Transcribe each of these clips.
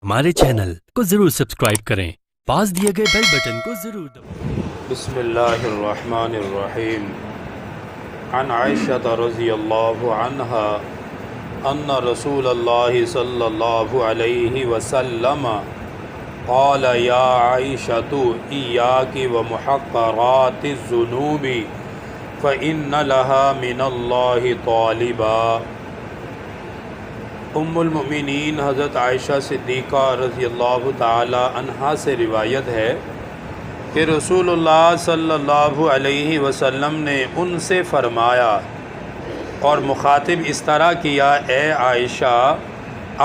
ہمارے چینل کو ضرور سبسکرائب کریں، پاس دیے گئے بیل بٹن کو ضرور دبائیں۔ بسم اللہ الرحمن الرحیم۔ عن عائشہ رضی اللہ عنہا ان رسول اللہ صلی اللہ علیہ وسلم قال یا عائشۃ ایاک ومحقرات الذنوب فإن لها من اللہ طالبا۔ ام المؤمنین حضرت عائشہ صدیقہ رضی اللہ تعالی عنہا سے روایت ہے کہ رسول اللہ صلی اللہ علیہ وسلم نے ان سے فرمایا اور مخاطب اس طرح کیا، اے عائشہ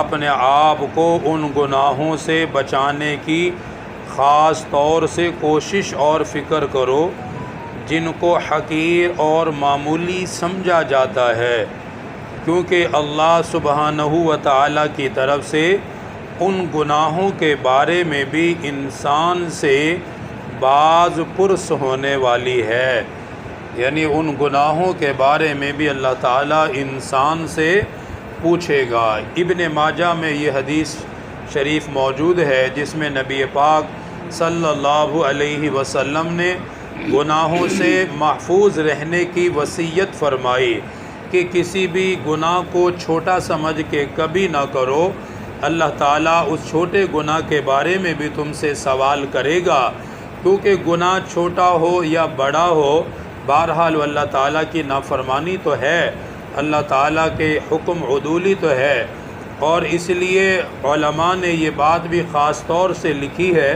اپنے آپ کو ان گناہوں سے بچانے کی خاص طور سے کوشش اور فکر کرو جن کو حقیر اور معمولی سمجھا جاتا ہے، کیونکہ اللہ سبحانہ و تعالیٰ کی طرف سے ان گناہوں کے بارے میں بھی انسان سے باز پرس ہونے والی ہے، یعنی ان گناہوں کے بارے میں بھی اللہ تعالیٰ انسان سے پوچھے گا۔ ابن ماجہ میں یہ حدیث شریف موجود ہے جس میں نبی پاک صلی اللہ علیہ وسلم نے گناہوں سے محفوظ رہنے کی وصیت فرمائی کہ کسی بھی گناہ کو چھوٹا سمجھ کے کبھی نہ کرو، اللہ تعالیٰ اس چھوٹے گناہ کے بارے میں بھی تم سے سوال کرے گا، کیونکہ گناہ چھوٹا ہو یا بڑا ہو بہرحال اللہ تعالیٰ کی نافرمانی تو ہے، اللہ تعالیٰ کے حکم عدولی تو ہے، اور اس لیے علماء نے یہ بات بھی خاص طور سے لکھی ہے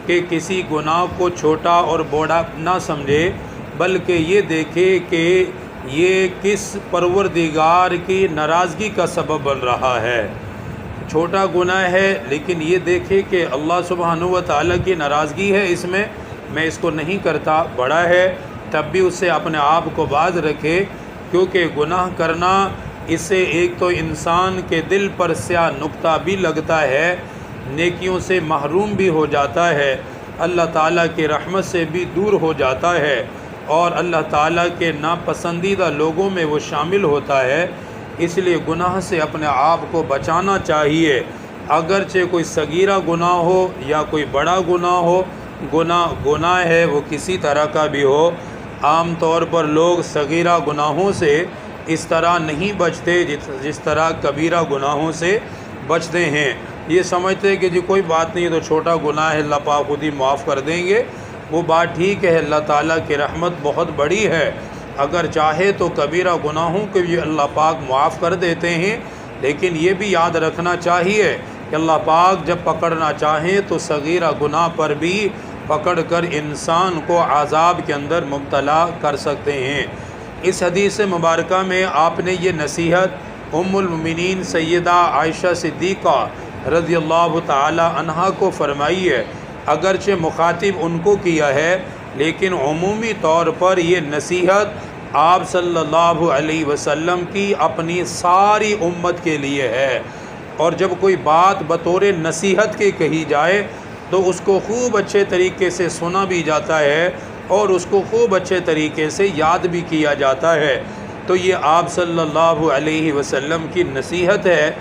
کہ کسی گناہ کو چھوٹا اور بڑا نہ سمجھے، بلکہ یہ دیکھے کہ یہ کس پروردگار کی ناراضگی کا سبب بن رہا ہے۔ چھوٹا گناہ ہے لیکن یہ دیکھے کہ اللہ سبحانہ و تعالیٰ کی ناراضگی ہے اس میں اس کو نہیں کرتا، بڑا ہے تب بھی اس سے اپنے آپ کو باز رکھے، کیونکہ گناہ کرنا اس سے ایک تو انسان کے دل پر سیاہ نقطہ بھی لگتا ہے، نیکیوں سے محروم بھی ہو جاتا ہے، اللہ تعالیٰ کی رحمت سے بھی دور ہو جاتا ہے، اور اللہ تعالیٰ کے ناپسندیدہ لوگوں میں وہ شامل ہوتا ہے۔ اس لیے گناہ سے اپنے آپ کو بچانا چاہیے، اگرچہ کوئی صغیرہ گناہ ہو یا کوئی بڑا گناہ ہو، گناہ ہے وہ کسی طرح کا بھی ہو۔ عام طور پر لوگ صغیرہ گناہوں سے اس طرح نہیں بچتے جس طرح کبیرہ گناہوں سے بچتے ہیں، یہ سمجھتے ہیں کہ جی کوئی بات نہیں، تو چھوٹا گناہ ہے اللہ پاک خود ہی معاف کر دیں گے، وہ بات ٹھیک ہے، اللہ تعالیٰ کی رحمت بہت بڑی ہے، اگر چاہے تو کبیرہ گناہوں کو بھی اللہ پاک معاف کر دیتے ہیں، لیکن یہ بھی یاد رکھنا چاہیے کہ اللہ پاک جب پکڑنا چاہیں تو صغیرہ گناہ پر بھی پکڑ کر انسان کو عذاب کے اندر مبتلا کر سکتے ہیں۔ اس حدیث مبارکہ میں آپ نے یہ نصیحت ام المؤمنین سیدہ عائشہ صدیقہ رضی اللہ تعالی عنہا کو فرمائی ہے، اگرچہ مخاطب ان کو کیا ہے لیکن عمومی طور پر یہ نصیحت آپ صلی اللہ علیہ وسلم کی اپنی ساری امت کے لیے ہے، اور جب کوئی بات بطور نصیحت کے کہی جائے تو اس کو خوب اچھے طریقے سے سنا بھی جاتا ہے اور اس کو خوب اچھے طریقے سے یاد بھی کیا جاتا ہے، تو یہ آپ صلی اللہ علیہ وسلم کی نصیحت ہے۔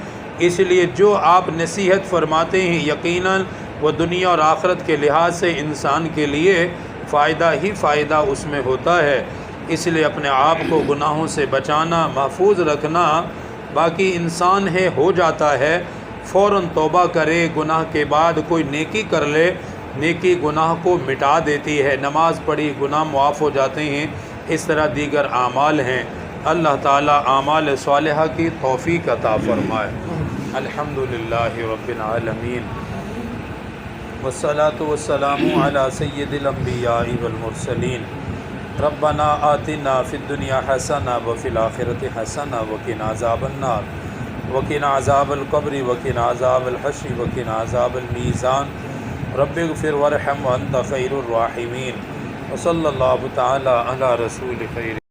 اس لیے جو آپ نصیحت فرماتے ہیں یقیناً وہ دنیا اور آخرت کے لحاظ سے انسان کے لیے فائدہ ہی فائدہ اس میں ہوتا ہے، اس لیے اپنے آپ کو گناہوں سے بچانا، محفوظ رکھنا، باقی انسان ہے ہو جاتا ہے، فوراً توبہ کرے، گناہ کے بعد کوئی نیکی کر لے، نیکی گناہ کو مٹا دیتی ہے، نماز پڑھی گناہ معاف ہو جاتے ہیں، اس طرح دیگر اعمال ہیں۔ اللہ تعالیٰ اعمال صالحہ کی توفیق عطا فرمائے۔ الحمدللہ رب العالمین، والصلاة والسلام علی سید الانبیاء والمرسلین، ربنا آتنا فی الدنیا حسنہ وفی الآخرۃ حسنہ وقنا عذاب النار وقنا عذاب القبر وقنا عذاب الحشر وقنا عذاب المیزان، رب اغفر وارحم وانت خیر الراحمین، وصلی اللہ تعالی علی رسول خیر۔